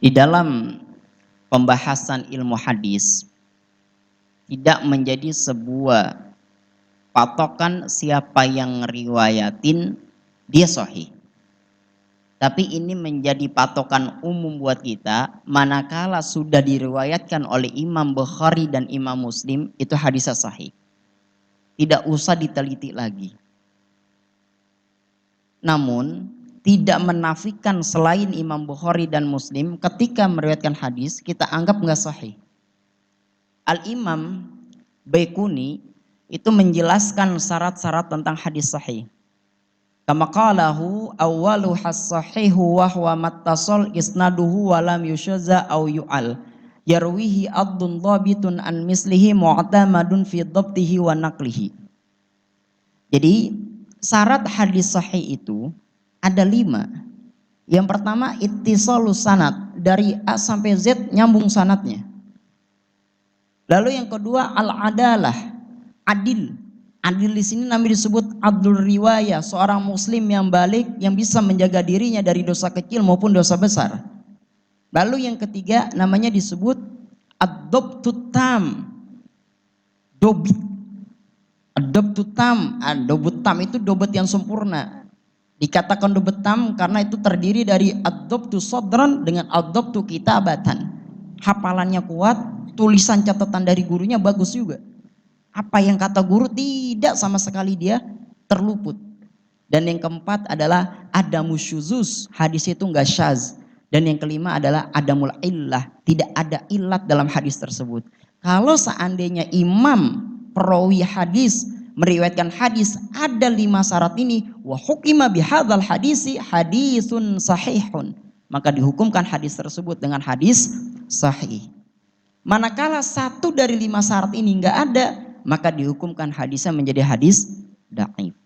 Di dalam pembahasan ilmu hadis tidak menjadi sebuah patokan siapa yang ngeriwayatin dia sahih. Tapi ini menjadi patokan umum buat kita manakala sudah diriwayatkan oleh Imam Bukhari dan Imam Muslim itu hadisnya sahih. Tidak usah diteliti lagi. Namun tidak menafikan selain Imam Bukhari dan Muslim ketika meriwayatkan hadis kita anggap nggak sahih. Al-Imam Baikuni itu menjelaskan syarat-syarat tentang hadis sahih. Kama qalahu awwalu has-sahihu wa huwa mattasal isnaduhu wa lam yushazza aw yu'al yarwihi addun dhabitun an mislihi mu'tamadun fi dhabtihi wa naqlihi. Jadi syarat hadis sahih itu ada 5. Yang pertama ittisalus sanad, dari A sampai Z nyambung sanadnya. Lalu yang kedua al-adalah, adil. Adil di sini namanya disebut adlul riwayah, seorang muslim yang balik yang bisa menjaga dirinya dari dosa kecil maupun dosa besar. Lalu yang ketiga namanya disebut ad-dobtut tam, dobit. Ad-dobtut tam, dobut tam itu dobet yang sempurna. Dikatakan dobet tam karena itu terdiri dari ad-dobtu sodran dengan ad-dobtu kitabatan. Hafalannya kuat, tulisan catatan dari gurunya bagus juga. Apa yang kata guru tidak sama sekali dia terluput. Dan yang keempat adalah adamus syuzus, hadis itu enggak syaz. Dan yang kelima adalah adamul illah, tidak ada illat dalam hadis tersebut. Kalau seandainya imam perawi hadis meriwayatkan hadis ada 5 syarat ini, wa hukima bihadzal hadisi hadisun sahihun, maka dihukumkan hadis tersebut dengan hadis sahih. Manakala 1 dari 5 syarat ini enggak ada, maka dihukumkan hadisnya menjadi hadis dhaif.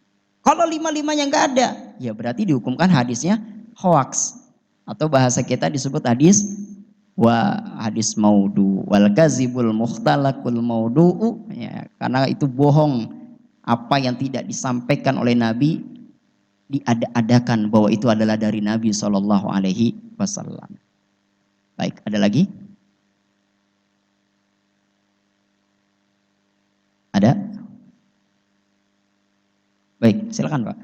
Kalau 5-5-nya enggak ada, ya berarti dihukumkan hadisnya hoax. Atau bahasa kita disebut hadis maudhu wal kazibul mukhtalaqul maudhu'u, ya, karena itu bohong. Apa yang tidak disampaikan oleh Nabi diada-adakan bahwa itu adalah dari Nabi SAW. Baik, ada lagi? Ada? Baik, silakan Pak.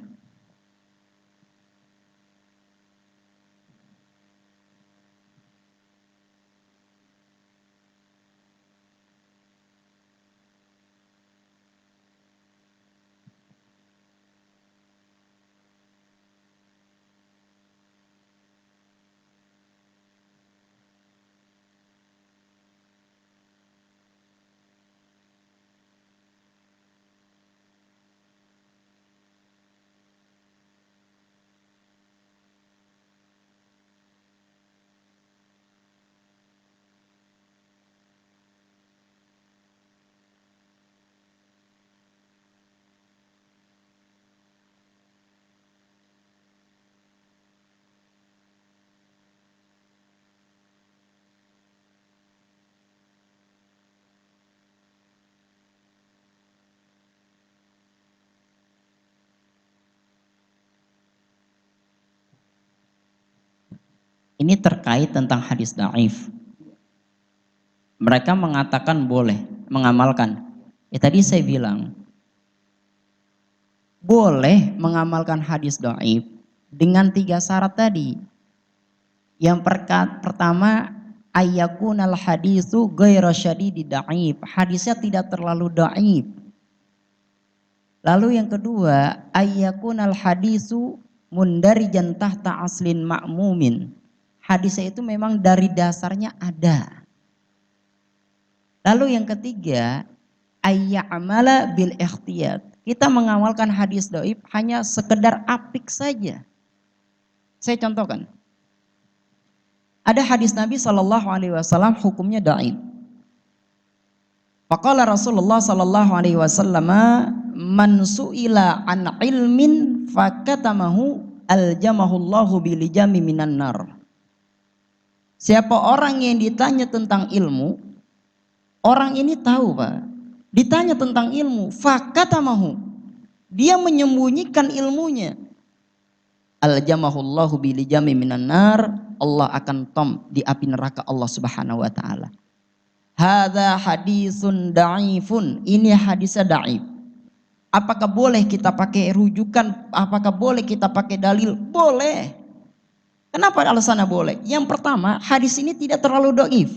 Ini terkait tentang hadis dhaif. Mereka mengatakan boleh mengamalkan. Ya tadi saya bilang boleh mengamalkan hadis dhaif dengan 3 syarat tadi. Yang pertama ayyakunal hadisu ghairu syadidi dhaif. Hadisnya tidak terlalu dhaif. Lalu yang kedua ayyakunal hadisu mundarijan tahta aslin ma'mumin. Hadisnya itu memang dari dasarnya ada. Lalu yang ketiga, ayya'amala bil ikhtiyat. Kita mengamalkan hadis dhaif hanya sekedar apik saja. Saya contohkan. Ada hadis Nabi SAW hukumnya dhaif. Faqala Rasulullah SAW man su'ila an ilmin fakatamahu aljamahullahu bilijami minan nar. Siapa orang yang ditanya tentang ilmu, orang ini tahu Pak, ditanya tentang ilmu, fakatamahu, dia menyembunyikan ilmunya, aljamahullahu bilijami minan nar, Allah akan tom di api neraka Allah Subhanahu wa taala. Hadza hadisun da'ifun, ini hadisnya da'if. Apakah boleh kita pakai rujukan? Apakah boleh kita pakai dalil? Boleh. Kenapa alasannya boleh? Yang pertama, hadis ini tidak terlalu dhaif.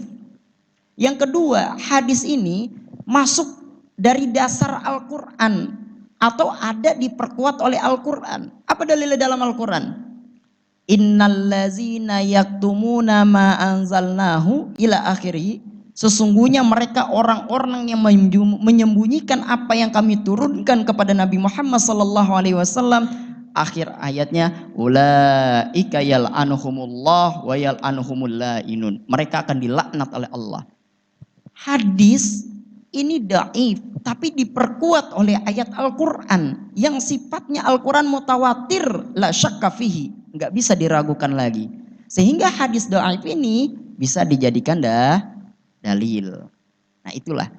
Yang kedua, hadis ini masuk dari dasar Al-Quran atau ada diperkuat oleh Al-Quran. Apa dalilnya dalam Al-Quran? Innallazina yaktumuna ma anzalnahu ila akhirih. Sesungguhnya mereka orang-orang yang menyembunyikan apa yang kami turunkan kepada Nabi Muhammad sallallahu alaihi wasallam. Akhir ayatnya, ulaika yal'anuhumullah wa yal'anuhumul la'inun. Mereka akan dilaknat oleh Allah. Hadis ini dhaif, tapi diperkuat oleh ayat Al-Quran yang sifatnya Al-Quran mutawatir, la syakka fihi, nggak bisa diragukan lagi. Sehingga hadis dhaif ini bisa dijadikan dalil. Nah itulah.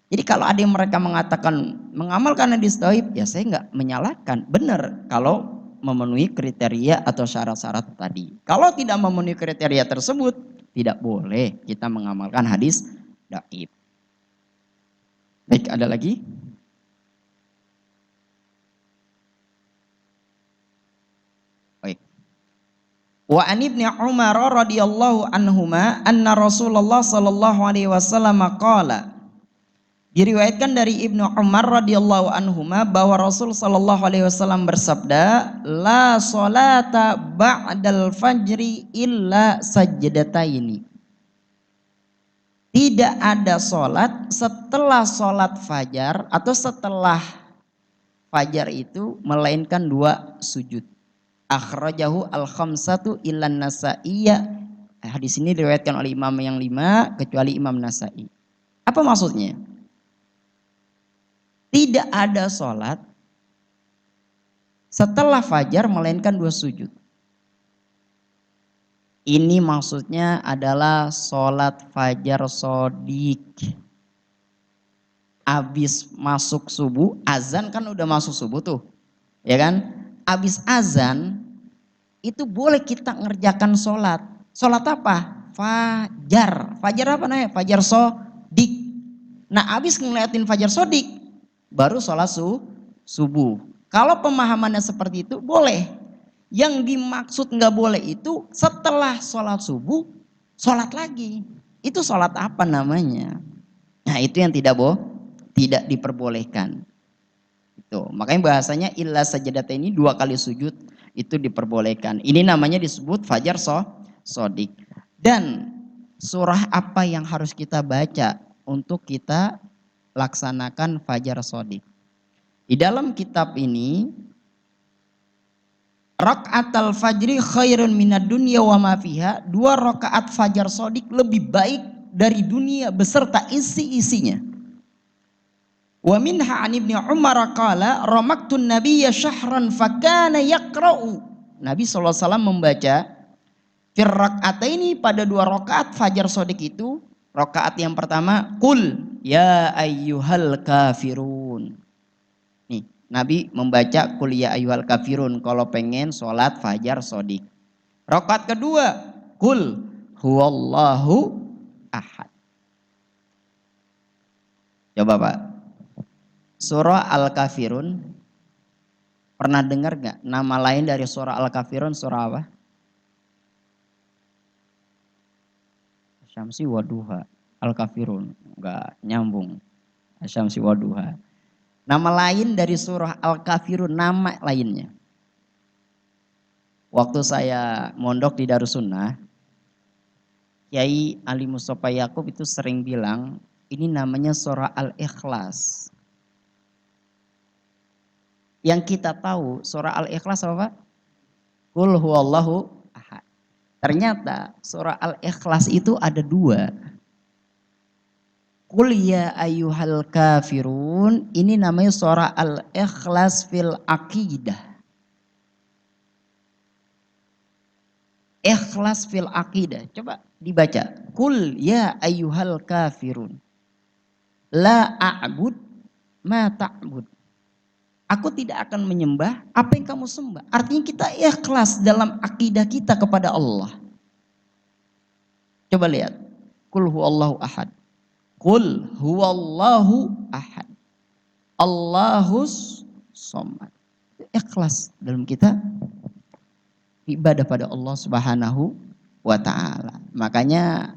Jadi kalau ada yang mereka mengatakan mengamalkan hadis dhaif, ya saya nggak menyalahkan. Benar kalau memenuhi kriteria atau syarat-syarat tadi. Kalau tidak memenuhi kriteria tersebut, tidak boleh kita mengamalkan hadis dhaif. Baik, ada lagi? Baik. Wa an ibni Umar radhiyallahu anhuma anna Rasulullah sallallahu alaihi wasallam qala. Diriwayatkan dari Ibnu Umar radhiyallahu anhuma bahwa Rasul sallallahu alaihi wasallam bersabda, la salata ba'dal fajri illa sajdataini. Tidak ada sholat setelah sholat fajar atau setelah fajar itu melainkan 2 sujud. Akhrajahu al-khamsatu illan nasa'iyya. Hadis ini diriwayatkan oleh imam yang 5 kecuali Imam Nasa'i. Apa maksudnya? Tidak ada sholat setelah fajar melainkan 2 sujud. Ini maksudnya adalah sholat fajar sodik. Abis masuk subuh, azan kan udah masuk subuh tuh, ya kan? Abis azan itu boleh kita ngerjakan sholat. Sholat apa? Fajar. Fajar apa namanya? Fajar sodik. Nah abis ngeliatin fajar sodik, baru sholat subuh. Kalau pemahamannya seperti itu boleh. Yang dimaksud nggak boleh itu setelah sholat subuh, sholat lagi. Itu sholat apa namanya? Nah itu yang tidak diperbolehkan. Itu makanya bahasanya illa sajadat ini 2 kali sujud itu diperbolehkan. Ini namanya disebut fajar sodik. Dan surah apa yang harus kita baca untuk kita laksanakan fajar sodik? Di dalam kitab ini, Rak'atal fajri khairun minad dunya wa ma fiha. 2 rakaat fajar sodik lebih baik dari dunia beserta isi-isinya. Wa minha an ibni Umar qala ramaktun nabiyya syahran fakana yaqra'u. Nabi SAW membaca fir rak'ataini pada 2 rakaat fajar sodik itu. Rakaat yang pertama, qul ya ayyuhal kafirun. Nabi membaca qul ya ayyuhal kafirun kalau pengen sholat fajar sodik. Rakaat kedua, qul huwallahu ahad. Coba Pak, surah Al-Kafirun pernah dengar gak nama lain dari surah Al-Kafirun? Surah apa? Syamsi waduha. Al-Kafirun gak nyambung. Syamsi waduha. Nama lain dari surah Al-Kafirun, nama lainnya. Waktu saya mondok di Darussunnah, Kiai Ali Mustafa Yaqub itu sering bilang, ini namanya surah Al-Ikhlas. Yang kita tahu surah Al-Ikhlas apa? Qul huwallahu ahad. Ternyata surah Al-Ikhlas itu ada 2. Qul ya ayyuhal kafirun, ini namanya surah Al-Ikhlas fil aqidah. Ikhlas fil aqidah. Coba dibaca. Qul ya ayyuhal kafirun. La a'bud ma ta'bud. Aku tidak akan menyembah apa yang kamu sembah. Artinya kita ikhlas dalam akidah kita kepada Allah. Coba lihat. Qul huwallahu ahad. Qul huwallahu ahad. Allahus somad. Ikhlas dalam kita ibadah pada Allah Subhanahu wa taala. Makanya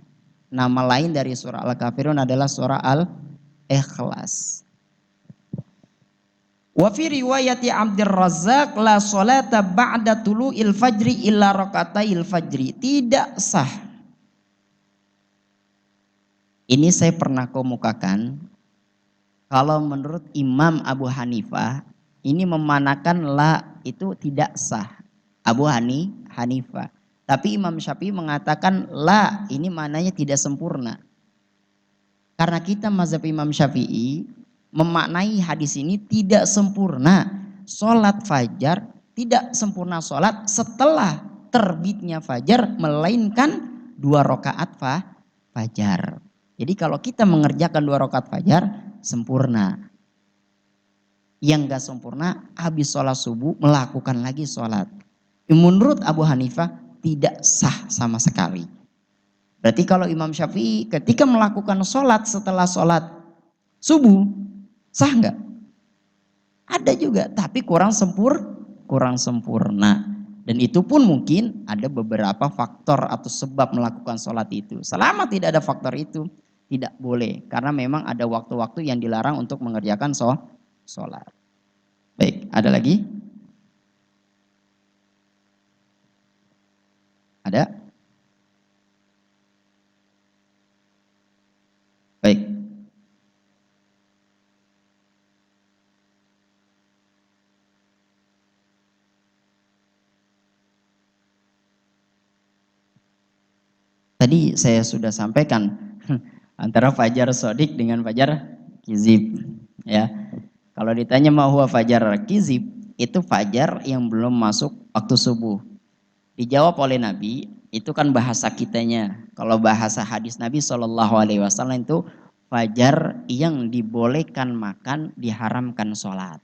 nama lain dari surah Al-Kafirun adalah surah Al-Ikhlas. Wa fi riwayati Abdur Razzaq la salata ba'da tulu'il fajri illa rakatail fajri. Tidak sah. Ini saya pernah kemukakan. Kalau menurut Imam Abu Hanifah, ini memanakan la itu tidak sah. Abu Hanifah. Tapi Imam Syafi'i mengatakan la ini maknanya tidak sempurna. Karena kita mazhab Imam Syafi'i memaknai hadis ini tidak sempurna. Sholat fajar tidak sempurna sholat setelah terbitnya fajar, melainkan 2 rakaat fajar. Jadi kalau kita mengerjakan 2 rakaat fajar sempurna. Yang gak sempurna habis sholat subuh melakukan lagi sholat. Menurut Abu Hanifah tidak sah sama sekali. Berarti kalau Imam Syafi'i ketika melakukan sholat setelah sholat subuh sah nggak? Ada juga, tapi kurang sempurna. Dan itu pun mungkin ada beberapa faktor atau sebab melakukan sholat itu. Selama tidak ada faktor itu, tidak boleh. Karena memang ada waktu-waktu yang dilarang untuk mengerjakan sholat. Baik, ada lagi? Ada? Baik. Tadi saya sudah sampaikan antara fajar sodik dengan fajar kizib. Ya, kalau ditanya mau huwa fajar kizib, itu fajar yang belum masuk waktu subuh. Dijawab oleh Nabi, itu kan bahasa kitanya. Kalau bahasa hadis Nabi SAW itu fajar yang dibolehkan makan, diharamkan sholat.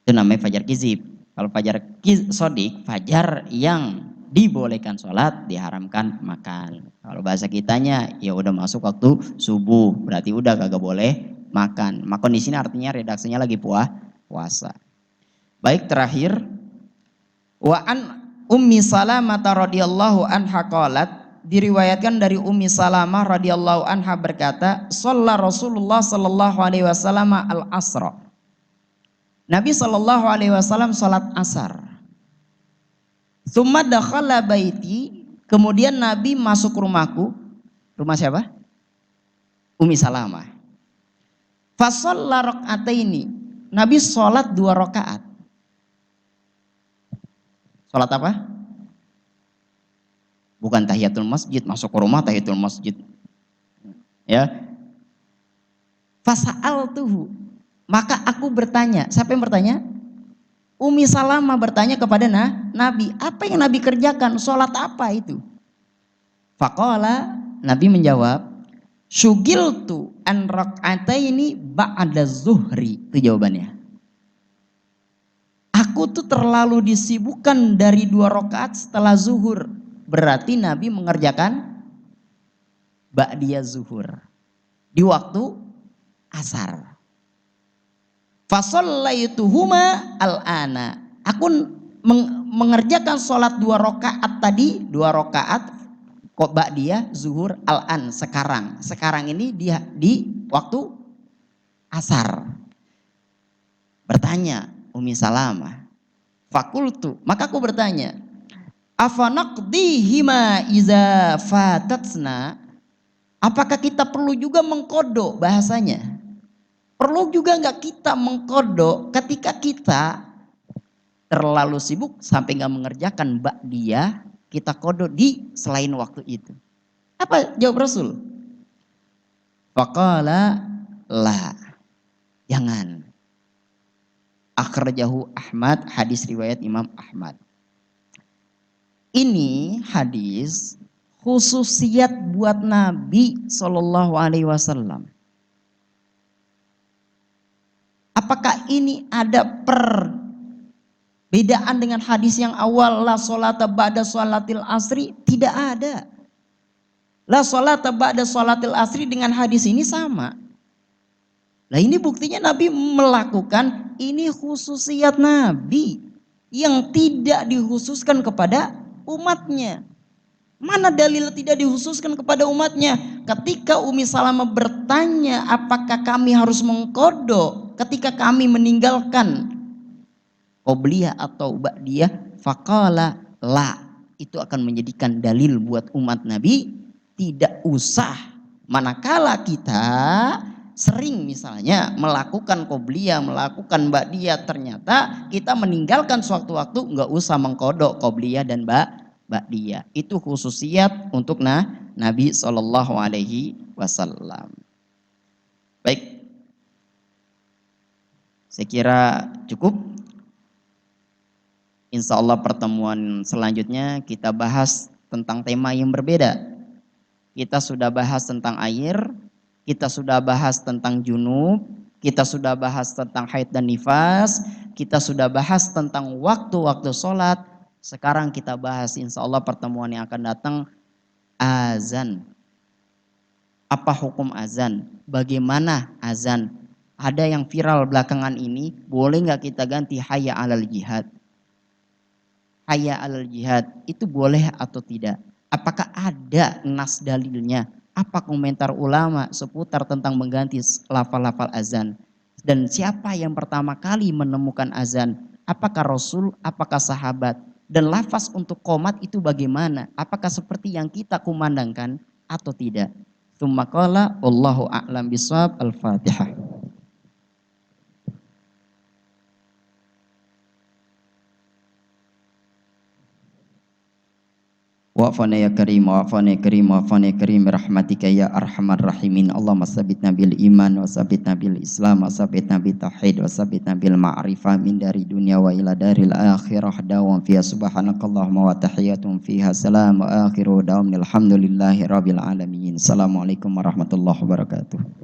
Itu namanya fajar kizib. Kalau fajar sodik, fajar yang dibolehkan sholat, diharamkan makan. Kalau bahasa kitanya ya udah masuk waktu subuh, berarti udah kagak boleh makan. Makan di sini artinya redaksinya lagi puasa. Baik, terakhir, wa an Ummi Salamah radhiyallahu anha qalat, diriwayatkan dari Ummi Salamah radhiyallahu anha berkata, shalla Rasulullah sallallahu alaihi wasallam al-asra. Nabi sallallahu alaihi wasallam salat asar. Tsumma dakhala baiti, kemudian Nabi masuk rumahku. Rumah siapa? Ummi Salamah. Fa shalla rak'ataini. Nabi salat 2 rakaat. Salat apa? Bukan tahiyatul masjid, masuk ke rumah tahiyatul masjid. Ya. Fasa'altuhu. Maka aku bertanya. Siapa yang bertanya? Ummi Salamah bertanya kepada Nabi, apa yang Nabi kerjakan? Sholat apa itu? Faqala, Nabi menjawab, syugiltu an rak'ataini ba'da zuhri. Itu jawabannya. Aku tuh terlalu disibukkan dari 2 rakaat setelah zuhur. Berarti Nabi mengerjakan ba'diyah zuhur di waktu asar. Fasallaituhuma al-ana. Aku mengerjakan sholat 2 rakaat tadi, 2 rakaat kok ba'diyah zuhur al-an sekarang. Sekarang ini di waktu asar. Bertanya Ummi Salamah. Fakultu, maka aku bertanya, afanaqdihima iza fatatsna? Apakah kita perlu juga mengkodok bahasanya? Perlu juga nggak kita mengkodok ketika kita terlalu sibuk sampai nggak mengerjakan ba'diyah, kita kodok di selain waktu itu? Apa jawab Rasul? Faqala la, jangan. Akhrajahu Ahmad, hadis riwayat Imam Ahmad. Ini hadis khususiat buat Nabi SAW. Apakah ini ada perbedaan dengan hadis yang awal la sholata ba'da sholatil asri? Tidak ada. La sholata ba'da sholatil asri dengan hadis ini sama. Nah ini buktinya Nabi melakukan, ini khususiyat Nabi yang tidak dikhususkan kepada umatnya. Mana dalil tidak dikhususkan kepada umatnya? Ketika Umi Salamah bertanya apakah kami harus mengkodok ketika kami meninggalkan qobliyah atau ba'diyah, faqala la. Itu akan menjadikan dalil buat umat Nabi, tidak usah. Manakala kita sering misalnya melakukan qobliyah, melakukan ba'diyah, ternyata kita meninggalkan suatu waktu, nggak usah mengkodok qobliyah dan ba'diyah. Itu khususiat untuk Nabi Shallallahu Alaihi Wasallam. Baik, saya kira cukup. Insya Allah pertemuan selanjutnya kita bahas tentang tema yang berbeda. Kita sudah bahas tentang air, kita sudah bahas tentang junub, kita sudah bahas tentang haid dan nifas, kita sudah bahas tentang waktu-waktu sholat. Sekarang kita bahas insya Allah pertemuan yang akan datang azan. Apa hukum azan? Bagaimana azan? Ada yang viral belakangan ini, boleh nggak kita ganti hayya alal jihad? Hayya alal jihad itu boleh atau tidak? Apakah ada nas dalilnya? Apa komentar ulama seputar tentang mengganti lafal-lafal azan? Dan siapa yang pertama kali menemukan azan? Apakah Rasul, apakah sahabat? Dan lafaz untuk qomat itu bagaimana? Apakah seperti yang kita kumandangkan atau tidak? Tsumma qala wallahu a'lam bishawab. Al-Fatihah. Wa'afana ya karim, wa'afana ya karim, wa'afana ya karim, rahmatika ya arhamar rahimin. Allahumma sabitna bil iman, wa sabitna bil islam, wa sabitna bil tauhid, wa sabitna bil ma'rifah min dari dunia wa ila daril akhirah. Dawam fiha subhanakallahumma wa tahiyatum fiha salam, wa akhiru dawam alhamdulillahi rabbil alamin. Assalamualaikum warahmatullahi wabarakatuh.